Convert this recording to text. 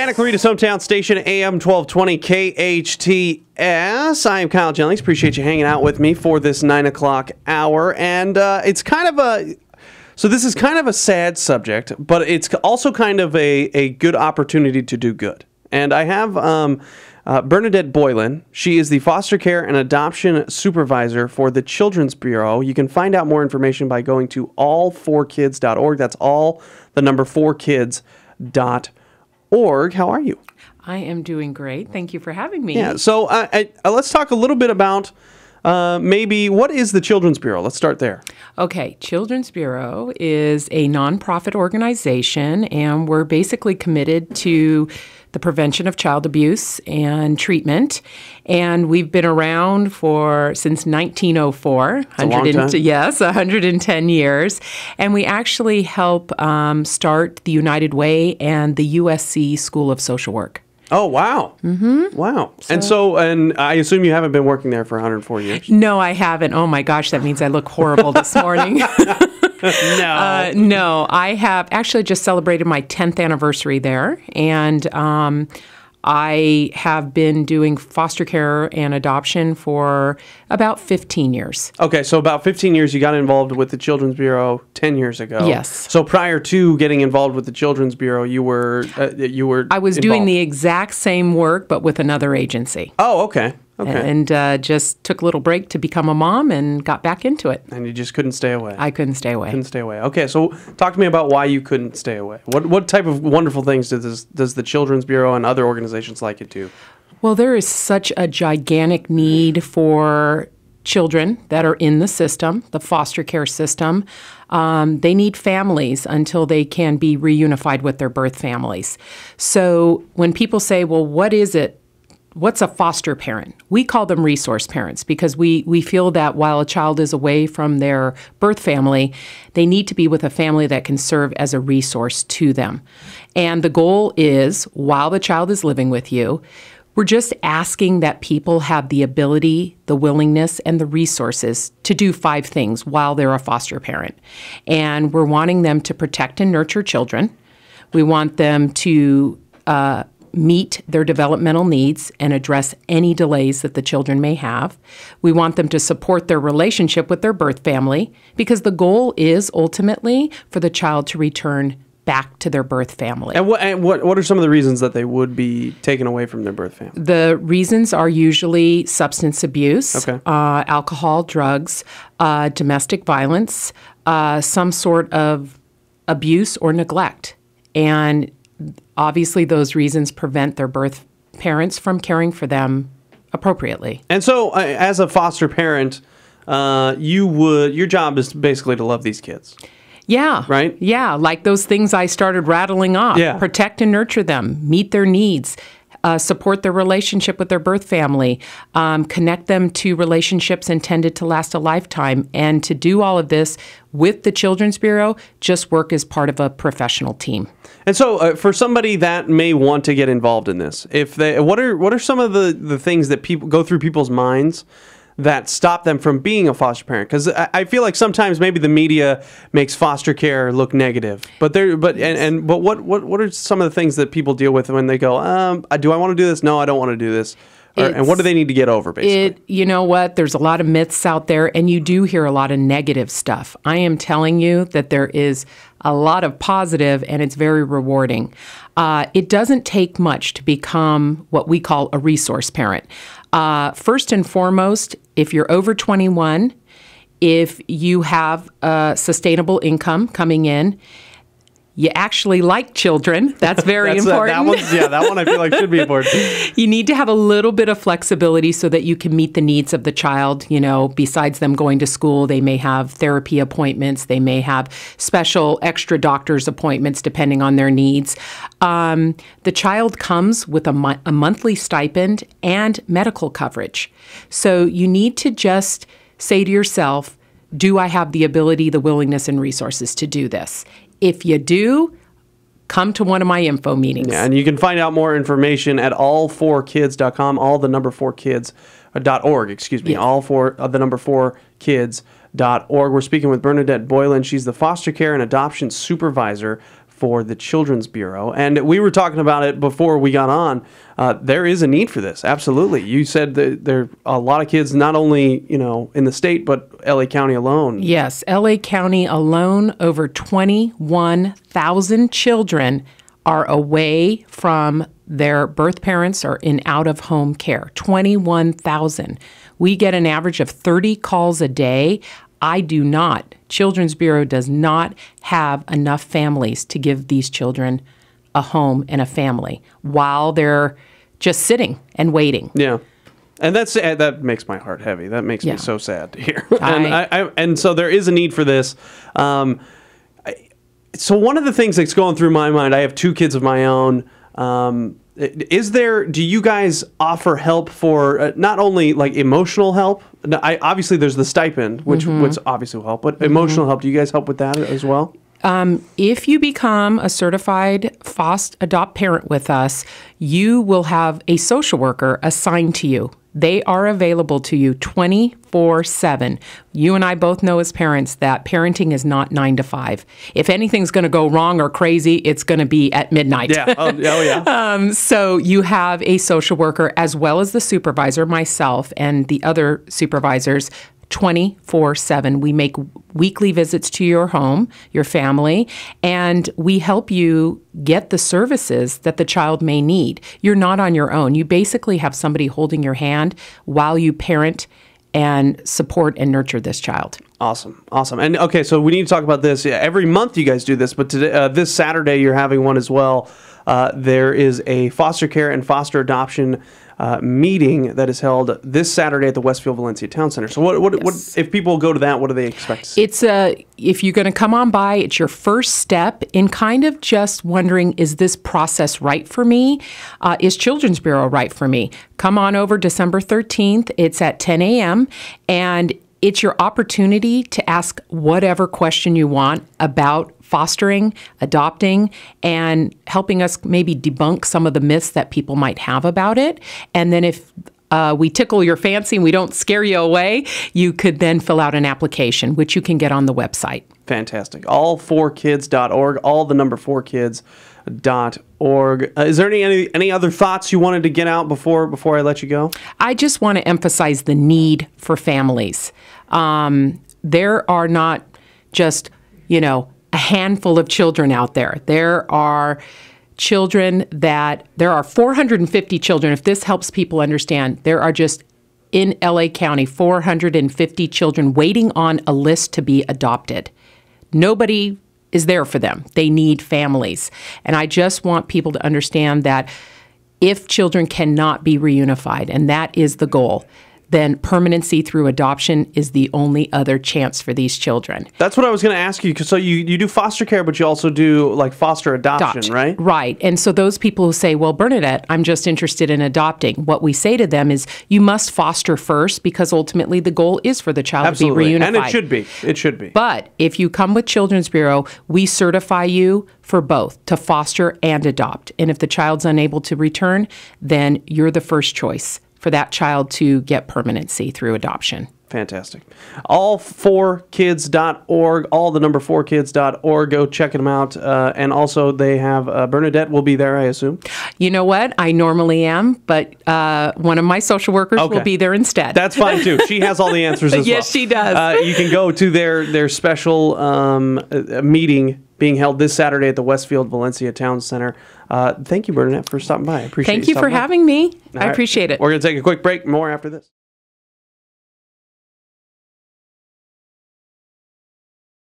Santa Clarita's hometown station, AM 1220 KHTS. I am Kyle Jennings. Appreciate you hanging out with me for this 9 o'clock hour. And it's kind of so this is kind of a sad subject, but it's also kind of a good opportunity to do good. And I have Bernadette Boylan. She is the foster care and adoption supervisor for the Children's Bureau. You can find out more information by going to all4kids.org. That's all the number 4kids.org. How are you? I am doing great. Thank you for having me. Yeah, so let's talk a little bit about maybe what is the Children's Bureau? Let's start there. Okay, Children's Bureau is a nonprofit organization, and we're basically committed to the prevention of child abuse and treatment. And we've been around since 1904. It's a long time. Yes, 110 years. And we actually help start the United Way and the USC School of Social Work. Oh, wow. Mm-hmm. Wow. And I assume you haven't been working there for 104 years. No, I haven't. Oh, my gosh, that means I look horrible this morning. No. No, I have actually just celebrated my 10th anniversary there, and I have been doing foster care and adoption for about 15 years. Okay, so about 15 years you got involved with the Children's Bureau 10 years ago. Yes. So prior to getting involved with the Children's Bureau, you were I was doing the exact same work, but with another agency. Oh, okay. Okay. And just took a little break to become a mom and got back into it. And you just couldn't stay away. I couldn't stay away. Couldn't stay away. Okay, so talk to me about why you couldn't stay away. What type of wonderful things does the Children's Bureau and other organizations like it do? Well, there is such a gigantic need for children that are in the system, the foster care system. They need families until they can be reunified with their birth families. So when people say, well, what is it? What's a foster parent? We call them resource parents because we feel that while a child is away from their birth family, they need to be with a family that can serve as a resource to them. And the goal is, while the child is living with you, we're just asking that people have the ability, the willingness, and the resources to do 5 things while they're a foster parent. And we're wanting them to protect and nurture children. We want them to meet their developmental needs and address any delays that the children may have. We want them to support their relationship with their birth family because the goal is ultimately for the child to return back to their birth family. And what are some of the reasons that they would be taken away from their birth family? The reasons are usually substance abuse, okay. Alcohol, drugs, domestic violence, some sort of abuse or neglect. And obviously, those reasons prevent their birth parents from caring for them appropriately. And so, as a foster parent, your job is basically to love these kids. Yeah. Right? Yeah, like those things I started rattling off. Yeah. Protect and nurture them, meet their needs, support their relationship with their birth family, connect them to relationships intended to last a lifetime. And to do all of this with the Children's Bureau, just work as part of a professional team. And so, for somebody that may want to get involved in this, what are some of the things that people go through people's minds that stop them from being a foster parent? Because I feel like sometimes maybe the media makes foster care look negative. But what are some of the things that people deal with when they go, do I want to do this? No, I don't want to do this. And what do they need to get over, basically? You know what? There's a lot of myths out there, and you do hear a lot of negative stuff. I am telling you that there is a lot of positive, and it's very rewarding. It doesn't take much to become what we call a resource parent. First and foremost, if you're over 21, if you have a sustainable income coming in, you actually like children. That's very important. That one I feel like should be important. You need to have a little bit of flexibility so that you can meet the needs of the child. You know, besides them going to school, they may have therapy appointments. They may have special extra doctor's appointments depending on their needs. The child comes with a monthly stipend and medical coverage. So you need to just say to yourself, do I have the ability, the willingness, and resources to do this? If you do, come to one of my info meetings. Yeah, and you can find out more information at all4kids.com, all the number 4kids.org, excuse me, all for the number 4kids.org. We're speaking with Bernadette Boylan. She's the foster care and adoption supervisor for the Children's Bureau. And we were talking about it before we got on. There is a need for this. Absolutely. You said that there are a lot of kids, not only, in the state, but LA County alone. Yes, LA County alone, over 21,000 children are away from their birth parents or in out-of-home care. 21,000. We get an average of 30 calls a day. Children's Bureau does not have enough families to give these children a home and a family while they're just sitting and waiting. Yeah. And that makes my heart heavy. That makes me so sad to hear. And so there is a need for this. So one of the things that's going through my mind, I have 2 kids of my own. Do you guys offer help for not only like emotional help? Obviously there's the stipend, which obviously will help, but emotional help, do you guys help with that as well? If you become a certified foster adopt parent with us, you will have a social worker assigned to you. They are available to you 24/7. You and I both know as parents that parenting is not 9 to 5. If anything's going to go wrong or crazy, it's going to be at midnight. Yeah. Oh, yeah. So you have a social worker as well as the supervisor, myself, and the other supervisors 24/7. We make weekly visits to your home, your family, and we help you get the services that the child may need. You're not on your own. You basically have somebody holding your hand while you parent and support and nurture this child. Awesome. And okay, so we need to talk about this. Every month you guys do this, but today, this Saturday you're having one as well. There is a foster care and foster adoption meeting that is held this Saturday at the Westfield Valencia Town Center. So what if people go to that, what do they expect to see? If you're going to come on by, it's your first step in kind of just wondering, is this process right for me? Is Children's Bureau right for me? Come on over December 13th. It's at 10 a.m. and it's your opportunity to ask whatever question you want about fostering, adopting, and helping us maybe debunk some of the myths that people might have about it. And then if we tickle your fancy and we don't scare you away, you could then fill out an application, which you can get on the website. Fantastic. All4kids.org, all the number 4kids.org. Is there any other thoughts you wanted to get out before I let you go? I just want to emphasize the need for families. There are not just, a handful of children out there. There are 450 children. If this helps people understand, there are just in LA County 450 children waiting on a list to be adopted. Nobody is there for them. They need families. And I just want people to understand that if children cannot be reunified, and that is the goal, then permanency through adoption is the only other chance for these children. That's what I was going to ask you. So you do foster care, but you also do like foster adoption, right? Right. And so those people who say, well, Bernadette, I'm just interested in adopting, what we say to them is you must foster first because ultimately the goal is for the child to be reunified. And it should be. It should be. But if you come with Children's Bureau, we certify you for both, to foster and adopt. And if the child's unable to return, then you're the first choice for that child to get permanency through adoption. Fantastic. All4kids.org, all the number 4kids.org. Go check them out. And also they have Bernadette will be there, I assume. You know what? I normally am, but one of my social workers will be there instead. That's fine too. She has all the answers as well. Yes, she does. You can go to their special meeting being held this Saturday at the Westfield Valencia Town Center. Thank you, Bernadette, for stopping by. I appreciate Thank you for having me. I appreciate it. We're going to take a quick break. More after this.